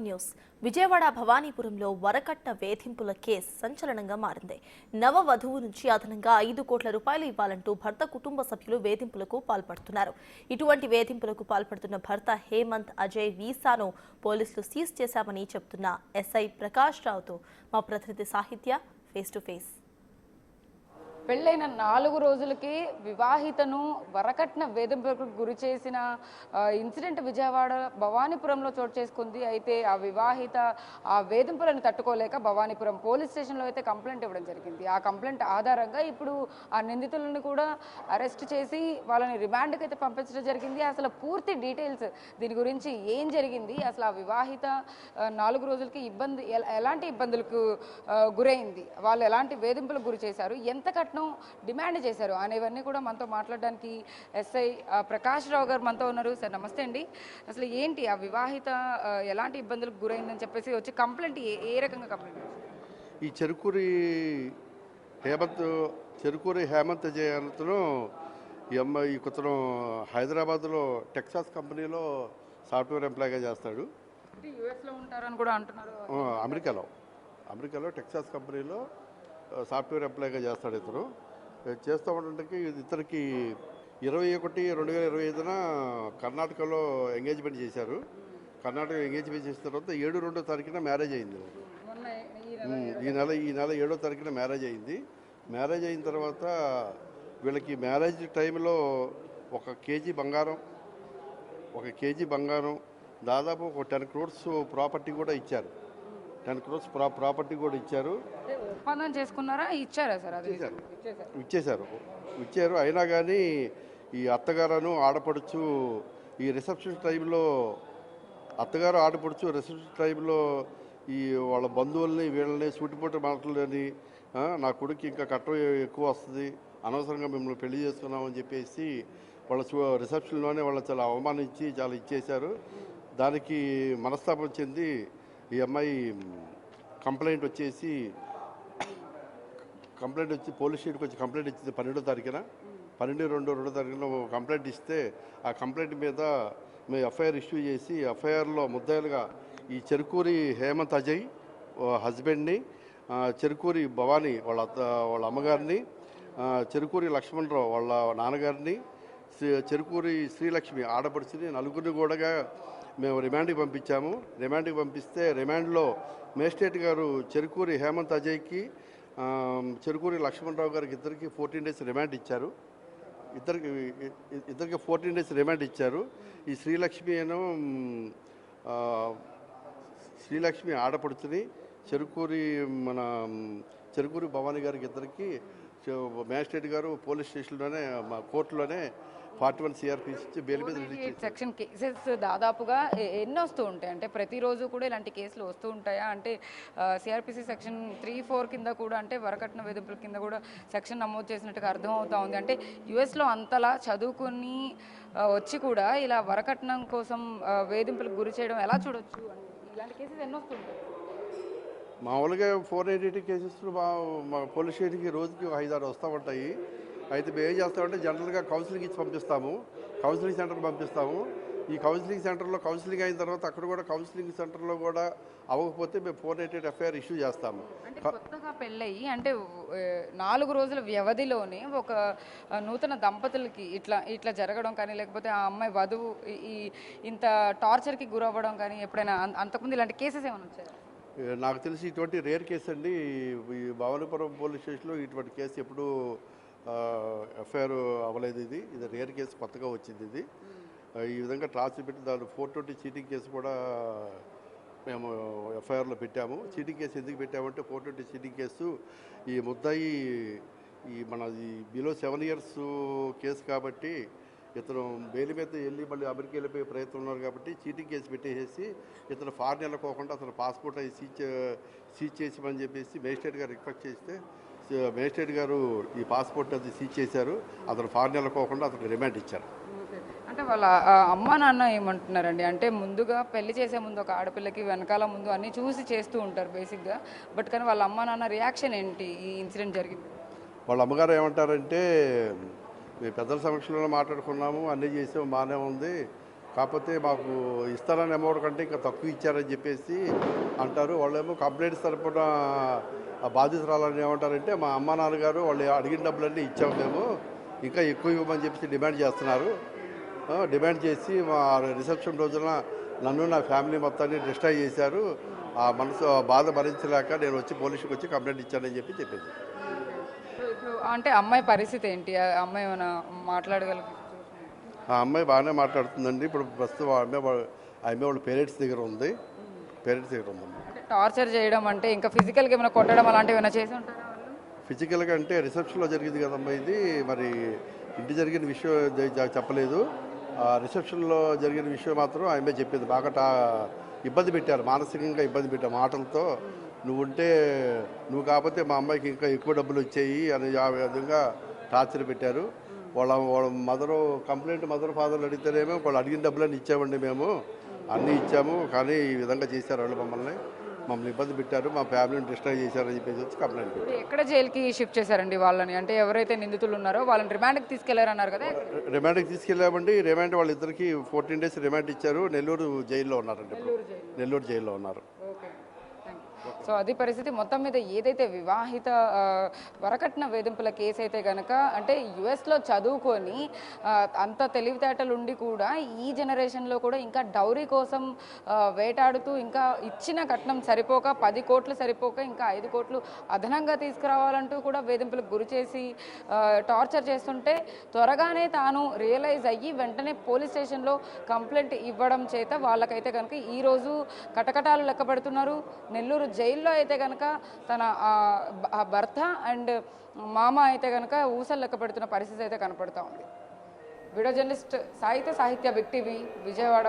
News Vijayawada భవానీపురంలో వరకట్న వేధింపుల case సంచలనంగా మారింది. నవ వధువు నుంచి అదనంగా 5 కోట్ల రూపాయలు ఇవ్వాలంటూ భర్త కుటుంబ సభ్యులు వేధింపులకు పాల్పడుతున్నారు. ఇటువంటి వేధింపులకు పాల్పడుతున్న భర్త హేమంత్ అజయ్ వీసాను పోలీసులు సీజ్ చేశామని చెబుతున్న ఎస్ఐ ప్రకాష్ రావుతో మా ప్రతినిధి సాహిత్య ఫేస్ టు ఫేస్. పెళ్ళైన 4 రోజులకి వివాహితను వరకట్న వేధింపులకు గురి చేసిన ఇన్సిడెంట్ విజయవాడ భవానీపురంలో చోటు చేసుకుంది. అయితే ఆ వివాహిత ఆ వేధింపులను తట్టుకోలేక భవానీపురం పోలీస్ స్టేషన్లో అయితే కంప్లైంట్ ఇవ్వడం జరిగింది. ఆ కంప్లైంట్ ఆధారంగా ఇప్పుడు ఆ నిందితులను కూడా అరెస్ట్ చేసి వాళ్ళని రిమాండ్కి అయితే పంపించడం జరిగింది. అసలు పూర్తి డీటెయిల్స్ దీని గురించి ఏం జరిగింది, అసలు ఆ వివాహిత 4 రోజులకి ఎలాంటి ఇబ్బందులకు గురైంది, వాళ్ళు ఎలాంటి వేధింపులకు గురి చేశారు, ఎంత కట్నం డిమాండ్ చేశారు అనేవన్నీ కూడా మనతో మాట్లాడడానికి ఎస్ఐ ప్రకాష్ రావు గారు మనతో ఉన్నారు. సార్ నమస్తే అండి. అసలు ఏంటి ఆ వివాహిత ఎలాంటి ఇబ్బందులకు గురైందని చెప్పేసి వచ్చి కంప్లైంట్ ఏ రకంగా కంప్లైంట్? ఈ చెరుకూరి హేమంత్ జయంత్ను ఈ అమ్మాయి కుతను హైదరాబాద్లో టెక్సాస్ కంపెనీలో సాఫ్ట్వేర్ ఎంప్లాయ్గా చేస్తాడు. యూఎస్లో ఉంటారని కూడా అంటున్నారు. అమెరికాలో టెక్సాస్ కంపెనీలో సాఫ్ట్వేర్ ఎంప్లాయ్గా చేస్తాడు. ఇతను చేస్తూ ఉండడానికి ఇతనికి 21/2025 కర్ణాటకలో ఎంగేజ్మెంట్ చేశారు. కర్ణాటక ఎంగేజ్మెంట్ చేసిన తర్వాత 7/2 మ్యారేజ్ అయింది. ఈ నెల 7వ తారీఖున మ్యారేజ్ అయింది. మ్యారేజ్ అయిన తర్వాత వీళ్ళకి మ్యారేజ్ టైంలో 1 కేజీ బంగారం దాదాపు ఒక 10 crores ప్రాపర్టీ కూడా ఇచ్చారు. 10 crores ప్రాపర్టీ కూడా ఇచ్చారు. ఒప్పందం చేసుకున్నారా? ఇచ్చారా సార్? అది ఇచ్చారు. అయినా కానీ ఈ అత్తగారు ఆడపడుచు ఈ రిసెప్షన్ టైంలో రిసెప్షన్ టైంలో ఈ వాళ్ళ బంధువుల్ని వీళ్ళని సూటిపోటు మాటలని నా కొడుకు ఇంకా కట్నం ఎక్కువ వస్తుంది, అనవసరంగా మిమ్మల్ని పెళ్లి చేసుకున్నామని చెప్పేసి వాళ్ళ రిసెప్షన్లోనే వాళ్ళ చాలా అవమానించి చాలా ఇచ్చేశారు. దానికి మనస్తాపం చెంది ఈ అమ్మాయి కంప్లైంట్ వచ్చి పోలీస్ స్టేషన్కి వచ్చి కంప్లైంట్ ఇచ్చింది 12వ తారీఖున. 12/2 కంప్లైంట్ ఇస్తే ఆ కంప్లైంట్ మీద మేము ఎఫ్ఐఆర్ ఇష్యూ చేసి ఎఫ్ఐఆర్లో ముద్దాయిలుగా ఈ చెరుకూరి హేమంత్ అజయ్ హస్బెండ్ని, చెరుకూరి భవానీ వాళ్ళ అమ్మగారిని, చెరుకూరి లక్ష్మణరావు వాళ్ళ నాన్నగారిని, చెరుకూరి శ్రీలక్ష్మి ఆడపడుచుని నలుగురిని కూడా మేము రిమాండ్కి పంపించాము. రిమాండ్కి పంపిస్తే రిమాండ్లో మేజిస్ట్రేట్ గారు చెరుకూరి హేమంత్ అజయ్కి, చెరుకూరి లక్ష్మణరావు గారికి ఇద్దరికి 14 days రిమాండ్ ఇచ్చారు. ఇద్దరికి 14 days రిమాండ్ ఇచ్చారు. ఈ శ్రీలక్ష్మి ఆడపడుచుని చెరుకూరి భవానీ గారికి ఇద్దరికి మేజిస్ట్రేట్ గారు పోలీస్ స్టేషన్లోనే కోర్టులోనే 41 CRPC ఇచ్చి బెయిల్ మీద రిలీజ్ చేశారు. సెక్షన్ కేసెస్ దాదాపుగా ఎన్ని వస్తూ ఉంటాయి? అంటే ప్రతిరోజు కూడా ఇలాంటి కేసులు వస్తూ ఉంటాయా? అంటే CRPC సెక్షన్ 3-4 కింద కూడా అంటే వరకట్న వేధింపుల కింద కూడా సెక్షన్ నమోదు చేసినట్టుగా అర్థమవుతా ఉంది. అంటే యుఎస్లో అంతలా చదువుకుని వచ్చి కూడా ఇలా వరకట్నం కోసం వేధింపులకు గురి చేయడం ఎలా చూడొచ్చు? ఇలాంటి కేసెస్ ఎన్ని వస్తుంటాయి? మామూలుగా 480 కేసెస్ మా పోలీస్ స్టేషన్కి రోజుకి 5-6 వస్తూ ఉంటాయి. అయితే మేము ఏం చేస్తామంటే జనరల్గా కౌన్సిలింగ్ ఇచ్చి పంపిస్తాము. కౌన్సిలింగ్ సెంటర్ పంపిస్తాము. ఈ కౌన్సిలింగ్ సెంటర్లో కౌన్సిలింగ్ అయిన తర్వాత అక్కడ కూడా కౌన్సిలింగ్ సెంటర్లో కూడా అవ్వకపోతే మేము 488 ఎఫ్ఐఆర్ ఇష్యూ చేస్తాము. కొత్తగా పెళ్ళయి అంటే 4 రోజుల వ్యవధిలోనే ఒక నూతన దంపతులకి ఇట్లా జరగడం కానీ, లేకపోతే ఆ అమ్మాయి వధువు ఇంత టార్చర్కి గురవ్వడం కానీ ఎప్పుడైనా అంతకుముందు ఇలాంటి కేసెస్ ఏమైనా వచ్చాయి? నాకు తెలిసి ఇటువంటి రేర్ కేసు అండి. ఈ భవానీపురం పోలీస్ స్టేషన్లో ఇటువంటి కేసు ఎప్పుడూ ఎఫ్ఐఆర్ అవ్వలేదు. ఇది రేర్ కేసు, కొత్తగా వచ్చింది ఇది. ఈ విధంగా ట్రాన్స్ఫర్ పెట్టి దాని 420 చీటింగ్ కేసు కూడా మేము ఎఫ్ఐఆర్లో పెట్టాము. చీటింగ్ కేసు ఎందుకు పెట్టామంటే 420 చీటింగ్ కేసు ఈ ముద్దాయి మనది బిలో 7 years కేసు కాబట్టి ఇతను బెయిల్ మీద వెళ్ళి మళ్ళీ అమెరికా వెళ్ళిపోయే ప్రయత్నం ఉన్నారు కాబట్టి చీటింగ్ కేసు పెట్టేసి ఇతను ఫారెన్ వెళ్ళకోకుండా అతను పాస్పోర్ట్ అవి సీజ్ చేసామని చెప్పేసి మేజిస్ట్రేట్ గారు రిక్వెస్ట్ చేస్తే మేజిస్ట్రేట్ గారు ఈ పాస్పోర్ట్ అది సీజ్ చేశారు. అతను ఫారెన్ వెళ్ళకోకుండా అతను రిమాండ్ ఇచ్చారు. అంటే వాళ్ళ అమ్మ నాన్న ఏమంటున్నారండి? అంటే ముందుగా పెళ్లి చేసే ముందు ఒక ఆడపిల్లకి వెనకాల ముందు అన్నీ చూసి చేస్తూ ఉంటారు బేసిక్గా. బట్ కానీ వాళ్ళ అమ్మ నాన్న రియాక్షన్ ఏంటి ఈ ఇన్సిడెంట్ జరిగింది? వాళ్ళ అమ్మగారు ఏమంటారంటే, మీ పెద్దల సమక్షంలో మాట్లాడుకున్నాము, అన్నీ చేసాము, బాగానే ఉంది, కాకపోతే మాకు ఇస్తారని అమౌంట్ కంటే ఇంకా తక్కువ ఇచ్చారని చెప్పేసి అంటారు. వాళ్ళేమో కంప్లైంట్స్ తరపున ఆ బాధితురాలని ఏమంటారంటే మా అమ్మ నాన్నగారు వాళ్ళు అడిగిన డబ్బులన్నీ ఇచ్చాము మేము, ఇంకా ఎక్కువ ఇవ్వమని చెప్పేసి డిమాండ్ చేస్తున్నారు. డిమాండ్ చేసి మా రిసెప్షన్ రోజున నన్ను నా ఫ్యామిలీ మొత్తాన్ని డిస్ట్రాయ్ చేశారు. ఆ మనసు బాధ భరించలేక నేను వచ్చి పోలీసుకి వచ్చి కంప్లైంట్ ఇచ్చానని చెప్పి చెప్పింది. ఇప్పుడు అంటే అమ్మాయి పరిస్థితి ఏంటి? ఆ అమ్మాయి ఏమైనా మాట్లాడగలిగి? ఆ అమ్మాయి బాగానే మాట్లాడుతుందండి. ఇప్పుడు ప్రస్తుతం ఆ అమ్మాయి వాళ్ళ పేరెంట్స్ దగ్గర ఉంది. అంటే టార్చర్ చేయడం అంటే ఇంకా ఫిజికల్గా ఏమైనా కొట్టడం అలాంటివి ఏమైనా చేసి ఉంటారా వాళ్ళు? ఫిజికల్గా అంటే రిసెప్షన్లో జరిగింది కదమ్మా ఇది. మరి ఇంటి జరిగిన విషయం చెప్పలేదు. రిసెప్షన్లో జరిగిన విషయం మాత్రం ఆమె చెప్పింది. బాగా ఇబ్బంది పెట్టారు, మానసికంగా ఇబ్బంది పెట్టారు మాటలతో. నువ్వు కాకపోతే మా అమ్మాయికి ఇంకా ఎక్కువ డబ్బులు వచ్చాయి అని ఆ విధంగా టార్చర్ పెట్టారు. వాళ్ళ మదర్ ఫాదర్లు అడిగితేనేమో వాళ్ళు అడిగిన డబ్బులన్నీ ఇచ్చామండి, మేము అన్నీ ఇచ్చాము, కానీ ఈ విధంగా చేశారు వాళ్ళు మమ్మల్ని ఇబ్బంది పెట్టారు, మా ఫ్యామిలీని డిస్ట్రాయ్ చేశారని చెప్పేసి వచ్చి కంప్లైంట్ పెట్టారు. ఎక్కడ జైలుకి షిఫ్ట్ చేశారండి వాళ్ళని? అంటే ఎవరైతే నిందితులు ఉన్నారో వాళ్ళని రిమాండ్కి తీసుకెళ్లారన్నారు కదా? రిమాండ్కి తీసుకెళ్ళామండి. రిమాండ్ వాళ్ళిద్దరికి 14 days రిమాండ్ ఇచ్చారు. నెల్లూరు జైల్లో ఉన్నారండి. ఇప్పుడు నెల్లూరు జైల్లో ఉన్నారు. సో అది పరిస్థితి. మొత్తం మీద ఏదైతే వివాహిత వరకట్న వేధింపుల కేసు అయితే కనుక, అంటే యుఎస్లో చదువుకొని అంత తెలివితేటలు ఉండి కూడా ఈ జనరేషన్లో కూడా ఇంకా డౌరీ కోసం వేటాడుతూ, ఇంకా ఇచ్చిన కట్నం సరిపోక 10 కోట్లు సరిపోక ఇంకా 5 కోట్లు అదనంగా తీసుకురావాలంటూ కూడా వేధింపులకు గురి చేసి టార్చర్ చేస్తుంటే త్వరగానే తాను రియలైజ్ అయ్యి వెంటనే పోలీస్ స్టేషన్లో కంప్లైంట్ ఇవ్వడం చేత వాళ్ళకైతే కనుక ఈరోజు కటకటాలు లెక్కబెడుతున్నారు. నెల్లూరు జైల్లో అయితే కనుక తన భర్త అండ్ మామ అయితే కనుక ఊసలు లెక్క పెడుతున్న పరిస్థితి అయితే కనపడుతూ ఉంది. వీడియో జర్నలిస్ట్ సాహిత్య బిగ్ టీవీ, విజయవాడ.